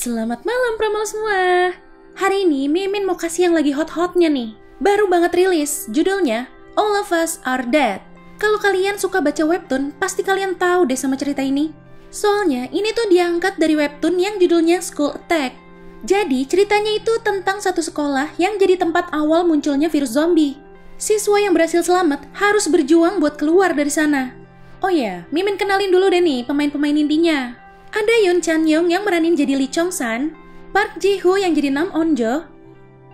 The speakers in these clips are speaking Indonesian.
Selamat malam promo semua. Hari ini Mimin mau kasih yang lagi hot-hotnya nih. Baru banget rilis, judulnya All of Us Are Dead. Kalau kalian suka baca webtoon, pasti kalian tahu deh sama cerita ini. Soalnya ini tuh diangkat dari webtoon yang judulnya School Attack. Jadi ceritanya itu tentang satu sekolah yang jadi tempat awal munculnya virus zombie. Siswa yang berhasil selamat harus berjuang buat keluar dari sana. Oh ya, Mimin kenalin dulu deh nih pemain-pemain intinya. Ada Yoon Chan Young yang meranin jadi Lee Chong San, Park Ji Hoo yang jadi Nam Onjo,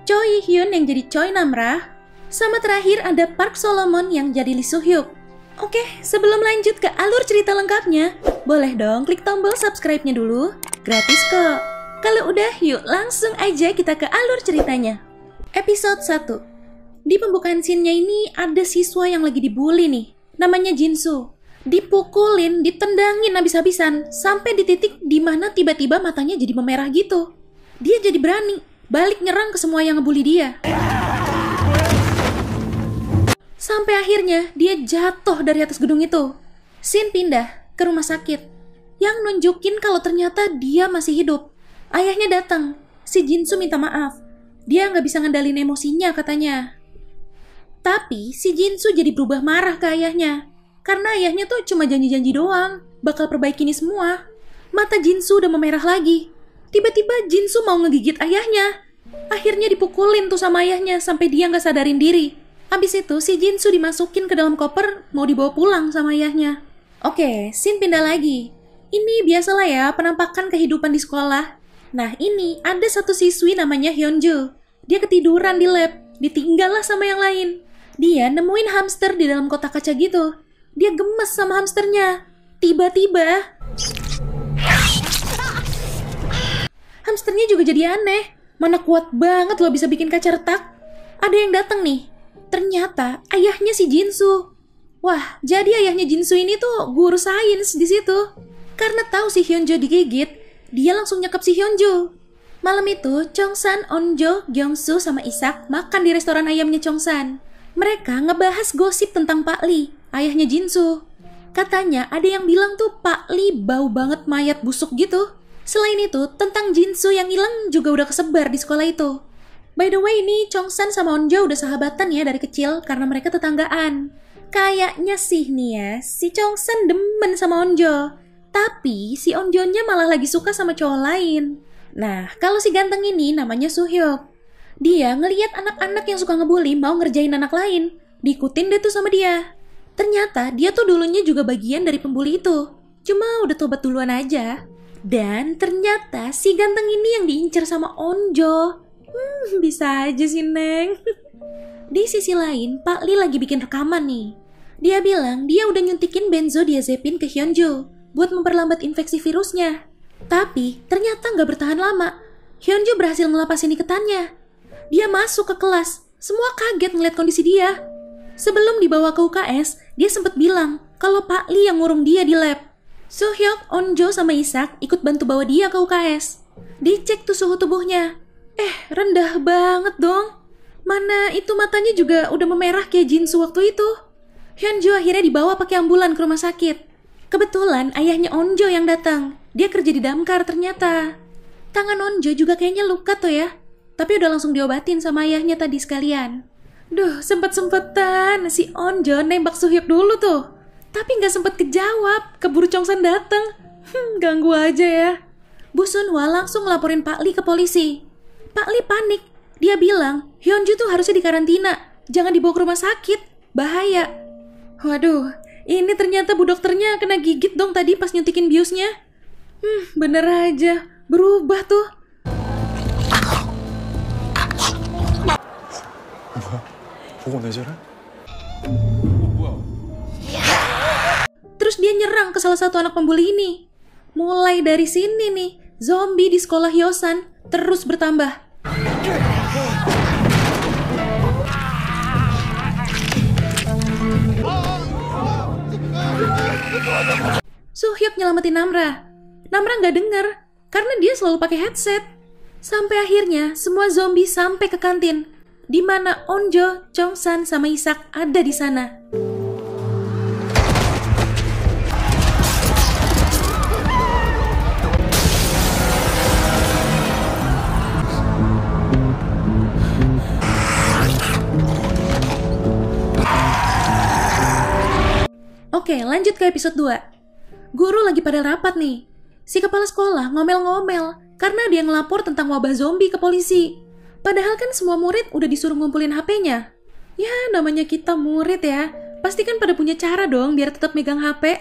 Choi Hyun yang jadi Choi Namra, sama terakhir ada Park Solomon yang jadi Lee Soo Hyuk. Oke, sebelum lanjut ke alur cerita lengkapnya, boleh dong klik tombol subscribe-nya dulu, gratis kok. Kalau udah, yuk langsung aja kita ke alur ceritanya. Episode 1. Di pembukaan scene-nya ini ada siswa yang lagi dibully nih, namanya Jinsu. Dipukulin, ditendangin habis-habisan, sampai di titik dimana tiba-tiba matanya jadi memerah gitu. Dia jadi berani, balik nyerang ke semua yang ngebully dia. Sampai akhirnya dia jatuh dari atas gedung itu. Scene pindah ke rumah sakit, yang nunjukin kalau ternyata dia masih hidup. Ayahnya datang, si Jinsu minta maaf. Dia nggak bisa ngendalin emosinya katanya. Tapi si Jinsu jadi berubah marah ke ayahnya. Karena ayahnya tuh cuma janji-janji doang, bakal perbaiki ini semua. Mata Jinsu udah memerah lagi. Tiba-tiba Jinsu mau ngegigit ayahnya. Akhirnya dipukulin tuh sama ayahnya sampai dia nggak sadarin diri. Habis itu si Jinsu dimasukin ke dalam koper, mau dibawa pulang sama ayahnya. Oke, scene pindah lagi. Ini biasalah ya penampakan kehidupan di sekolah. Nah ini ada satu siswi namanya Hyunju. Dia ketiduran di lab, ditinggal lah sama yang lain. Dia nemuin hamster di dalam kotak kaca gitu. Dia gemes sama hamsternya. Tiba-tiba hamsternya juga jadi aneh. Mana kuat banget loh bisa bikin kaca retak. Ada yang datang nih. Ternyata ayahnya si Jinsu. Wah, jadi ayahnya Jinsu ini tuh guru sains di situ. Karena tahu si Hyunjo digigit, dia langsung nyekap si Hyunjo. Malam itu, Chongsan, Onjo, Gyeongsu, sama Isak makan di restoran ayamnya Chongsan. Mereka ngebahas gosip tentang Pak Lee, ayahnya Jinsu. Katanya ada yang bilang tuh Pak Lee bau banget mayat busuk gitu. Selain itu, tentang Jinsu yang hilang juga udah kesebar di sekolah itu. By the way, ini Chongsan sama Onjo udah sahabatan ya dari kecil karena mereka tetanggaan. Kayaknya sih nih ya, si Chongsan demen sama Onjo. Tapi si Onjonya malah lagi suka sama cowok lain. Nah, kalau si ganteng ini namanya Soo Hyuk. Dia ngelihat anak-anak yang suka ngebully mau ngerjain anak lain. Diikutin deh tuh sama dia. Ternyata dia tuh dulunya juga bagian dari pembuli itu. Cuma udah tobat duluan aja. Dan ternyata si ganteng ini yang diincar sama Onjo. Bisa aja sih Neng. Di sisi lain, Pak Lee lagi bikin rekaman nih. Dia bilang dia udah nyuntikin benzodiazepin ke Hyunjo buat memperlambat infeksi virusnya. Tapi ternyata nggak bertahan lama. Hyunjo berhasil ngelapasin iketannya. Dia masuk ke kelas. Semua kaget ngeliat kondisi dia. Sebelum dibawa ke UKS, dia sempat bilang kalau Pak Lee yang ngurung dia di lab. Soo Hyuk, Onjo, sama Isak ikut bantu bawa dia ke UKS. Dicek tuh suhu tubuhnya. Rendah banget dong. Mana itu matanya juga udah memerah kayak Jinsu waktu itu. Hyunjo akhirnya dibawa pakai ambulan ke rumah sakit. Kebetulan ayahnya Onjo yang datang. Dia kerja di damkar ternyata. Tangan Onjo juga kayaknya luka tuh ya. Tapi udah langsung diobatin sama ayahnya tadi sekalian. Duh, sempet-sempetan si Onjo nembak Soo Hyuk dulu tuh. Tapi nggak sempet kejawab, keburu Chongsan dateng. Ganggu aja ya. Bu Sunhwa langsung ngelaporin Pak Lee ke polisi. Pak Lee panik. Dia bilang, Hyunju tuh harusnya dikarantina. Jangan dibawa ke rumah sakit. Bahaya. Waduh, ini ternyata bu dokternya kena gigit dong tadi pas nyuntikin biusnya. Bener aja. Berubah tuh. Terus dia nyerang ke salah satu anak pembuli ini. Mulai dari sini nih, zombie di sekolah Hyosan terus bertambah. Soo Hyuk nyelamatin Namra. Namra nggak denger karena dia selalu pakai headset. Sampai akhirnya semua zombie sampai ke kantin, di mana Onjo, Chongsan, sama Isak ada di sana. Oke, lanjut ke episode 2. Guru lagi pada rapat nih. Si kepala sekolah ngomel-ngomel karena dia ngelapor tentang wabah zombie ke polisi. Padahal kan semua murid udah disuruh ngumpulin HP-nya. Ya, namanya kita murid ya. Pasti kan pada punya cara dong biar tetap megang HP.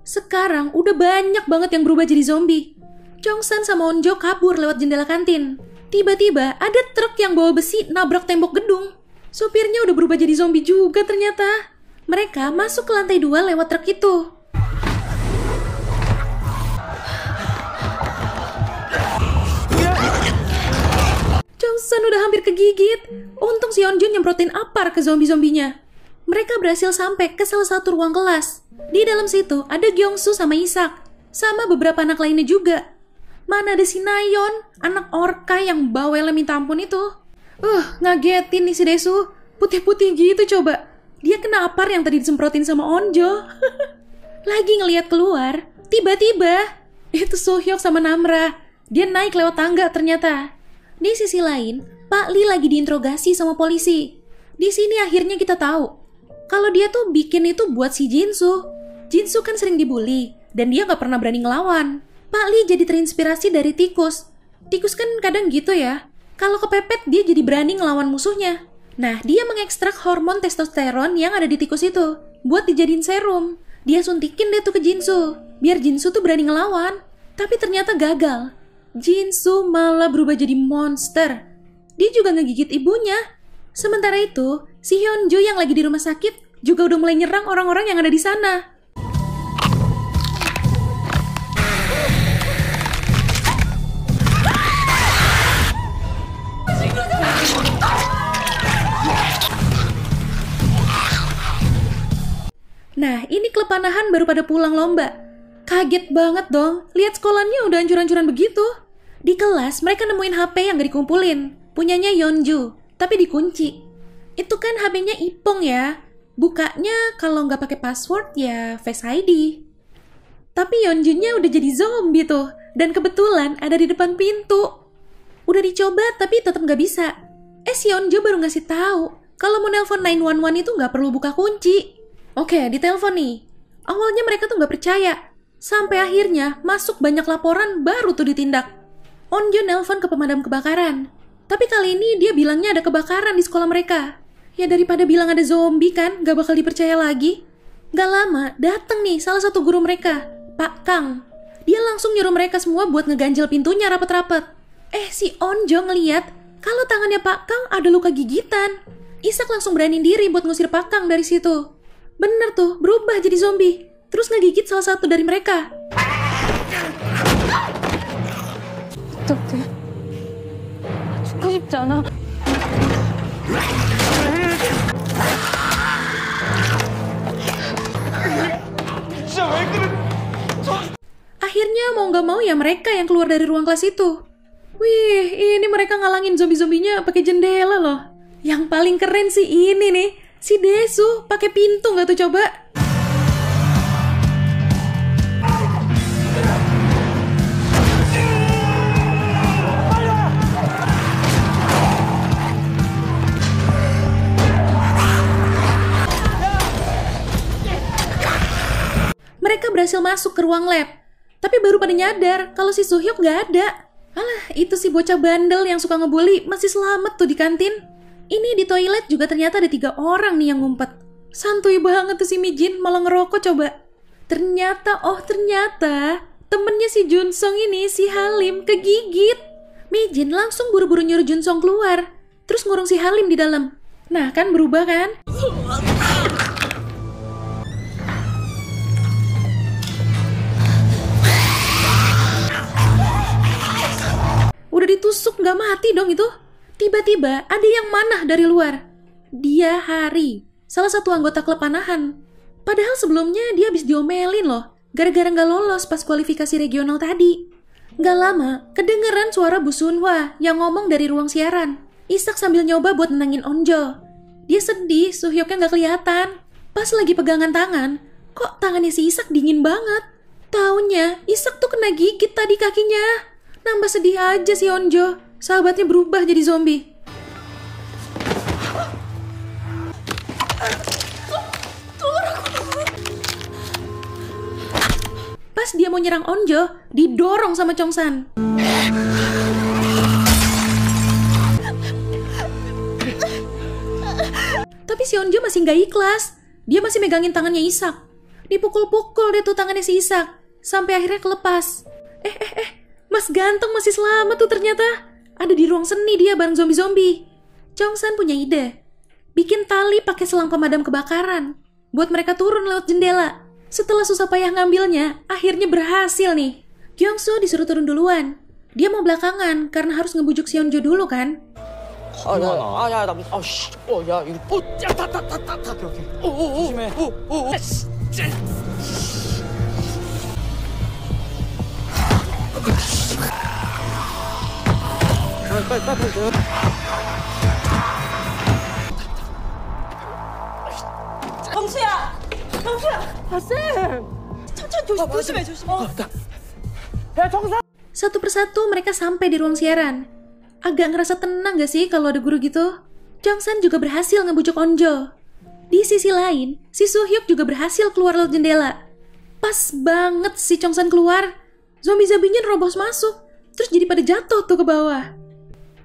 Sekarang udah banyak banget yang berubah jadi zombie. Chongsan sama Onjo kabur lewat jendela kantin. Tiba-tiba ada truk yang bawa besi nabrak tembok gedung. Sopirnya udah berubah jadi zombie juga ternyata. Mereka masuk ke lantai 2 lewat truk itu. Chongsan udah hampir kegigit. Untung si Yeonjun nyemprotin apar ke zombie-zombinya. Mereka berhasil sampai ke salah satu ruang kelas. Di dalam situ ada Gyeongsu sama Isak. Sama beberapa anak lainnya juga. Mana ada si Nayeon, anak orka yang bawelnya minta ampun itu. Ngagetin nih si Desu. Putih-putih gitu coba. Dia kena apar yang tadi disemprotin sama Onjo. Lagi ngelihat keluar, tiba-tiba itu Sohyuk sama Namra. Dia naik lewat tangga ternyata. Di sisi lain, Pak Lee lagi diinterogasi sama polisi. Di sini akhirnya kita tahu kalau dia tuh bikin itu buat si Jinsu. Jinsu kan sering dibully dan dia gak pernah berani ngelawan. Pak Lee jadi terinspirasi dari tikus. Tikus kan kadang gitu ya. Kalau kepepet dia jadi berani ngelawan musuhnya. Nah, dia mengekstrak hormon testosteron yang ada di tikus itu buat dijadiin serum. Dia suntikin deh tuh ke Jinsu biar Jinsu tuh berani ngelawan. Tapi ternyata gagal. Jinsu malah berubah jadi monster. Dia juga ngegigit ibunya. Sementara itu, si Hyunju yang lagi di rumah sakit juga udah mulai nyerang orang-orang yang ada di sana. Nah, ini klub panahan baru pada pulang lomba. Kaget banget dong, lihat sekolahnya udah hancur-hancuran begitu. Di kelas, mereka nemuin HP yang gak dikumpulin. Punyanya Yeonju, tapi dikunci. Itu kan HP-nya Ipong ya. Bukanya kalau nggak pakai password ya Face ID. Tapi Yeonju-nya udah jadi zombie tuh. Dan kebetulan ada di depan pintu. Udah dicoba tapi tetap nggak bisa. Si Yeonju baru ngasih tahu kalau mau nelpon 911 itu nggak perlu buka kunci. Oke, ditelepon nih. Awalnya mereka tuh nggak percaya. Sampai akhirnya masuk banyak laporan baru tuh ditindak. Onjo nelpon ke pemadam kebakaran. Tapi kali ini dia bilangnya ada kebakaran di sekolah mereka. Ya daripada bilang ada zombie kan, gak bakal dipercaya lagi. Gak lama, dateng nih salah satu guru mereka, Pak Kang. Dia langsung nyuruh mereka semua buat ngeganjel pintunya rapet-rapet. Si Onjo ngeliat kalau tangannya Pak Kang ada luka gigitan. Isak langsung beraniin diri buat ngusir Pak Kang dari situ. Bener tuh, berubah jadi zombie. Terus ngegigit salah satu dari mereka. 어떡해? 죽고 싶지 않아. Akhirnya mau gak mau ya mereka yang keluar dari ruang kelas itu. Wih, ini mereka ngalangin zombie-zombinya pakai jendela loh. Yang paling keren sih ini nih, si Desu pakai pintu nggak tuh coba? Mereka berhasil masuk ke ruang lab, tapi baru pada nyadar kalau si Suhyuk nggak ada. Alah, itu si bocah bandel yang suka ngebully masih selamat tuh di kantin. Ini di toilet juga ternyata ada 3 orang nih yang ngumpet. Santuy banget tuh si Mijin malah ngerokok coba. Ternyata temennya si Junsong ini, si Halim, kegigit. Mijin langsung buru-buru nyuruh Junsong keluar, terus ngurung si Halim di dalam. Nah kan berubah kan? Udah ditusuk nggak mati dong itu. Tiba-tiba ada yang manah dari luar. Dia Hari, salah satu anggota klub panahan. Padahal sebelumnya dia habis diomelin loh, gara-gara nggak lolos pas kualifikasi regional tadi. Nggak lama, kedengeran suara Bu Sunhwa yang ngomong dari ruang siaran. Isak sambil nyoba buat nenangin Onjo. Dia sedih, Suhyoknya nggak kelihatan. Pas lagi pegangan tangan, kok tangannya si Isak dingin banget. Taunya Isak tuh kena gigit tadi kakinya. Nambah sedih aja si Onjo. Sahabatnya berubah jadi zombie. Pas dia mau nyerang Onjo, didorong sama Chongsan. Tapi si Onjo masih nggak ikhlas. Dia masih megangin tangannya Isak. Dipukul-pukul deh tuh tangannya si Isak. Sampai akhirnya kelepas. Mas ganteng masih selamat tuh ternyata. Ada di ruang seni dia bareng zombie-zombie. Chongsan punya ide. Bikin tali pakai selang pemadam kebakaran. Buat mereka turun lewat jendela. Setelah susah payah ngambilnya, akhirnya berhasil nih. Kyungsu disuruh turun duluan. Dia mau belakangan karena harus ngebujuk si Onjo dulu kan. Satu persatu mereka sampai di ruang siaran. Agak ngerasa tenang gak sih kalau ada guru gitu? Chongsan juga berhasil ngebujuk Onjo. Di sisi lain, si Suhyuk juga berhasil keluar lewat jendela. Pas banget si Chongsan keluar, zombie-zombinya nerobos masuk, terus jadi pada jatuh tuh ke bawah.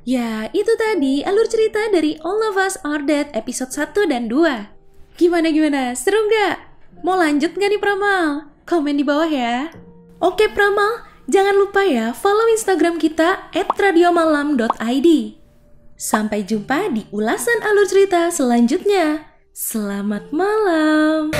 Ya, itu tadi alur cerita dari All of Us Are Dead episode 1 dan 2. Gimana? Seru nggak? Mau lanjut nggak nih Pramal? Komen di bawah ya. Oke Pramal, jangan lupa ya follow Instagram kita @radiomalam.id. Sampai jumpa di ulasan alur cerita selanjutnya. Selamat malam.